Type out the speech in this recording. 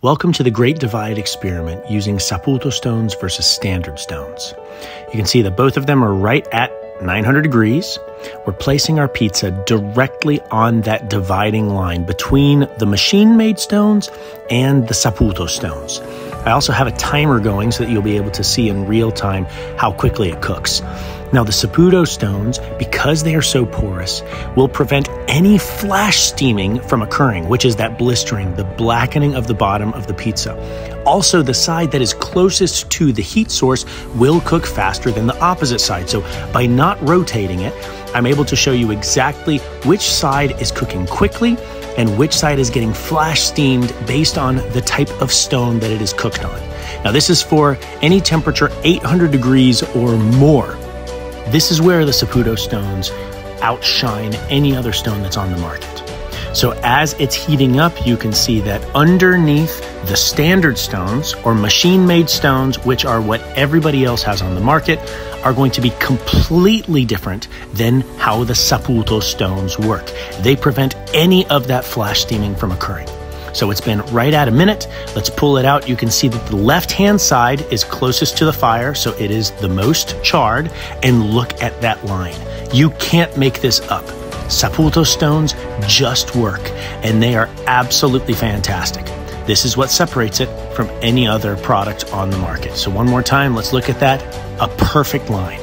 Welcome to the Great Divide experiment using Saputo stones versus standard stones. You can see that both of them are right at 900 degrees. We're placing our pizza directly on that dividing line between the machine-made stones and the Saputo stones. I also have a timer going so that you'll be able to see in real time how quickly it cooks. Now, the Saputo stones, because they are so porous, will prevent any flash steaming from occurring, which is that blistering, the blackening of the bottom of the pizza. Also, the side that is closest to the heat source will cook faster than the opposite side. So by not rotating it, I'm able to show you exactly which side is cooking quickly and which side is getting flash steamed based on the type of stone that it is cooked on. Now, this is for any temperature 800 degrees or more. This is where the Saputo stones outshine any other stone that's on the market. So as it's heating up, you can see that underneath the standard stones or machine-made stones, which are what everybody else has on the market, are going to be completely different than how the Saputo stones work. They prevent any of that flash steaming from occurring. So it's been right at a minute. Let's pull it out. You can see that the left-hand side is closest to the fire, so it is the most charred. And look at that line. You can't make this up. Saputo stones just work, and they are absolutely fantastic. This is what separates it from any other product on the market. So one more time, let's look at that. A perfect line.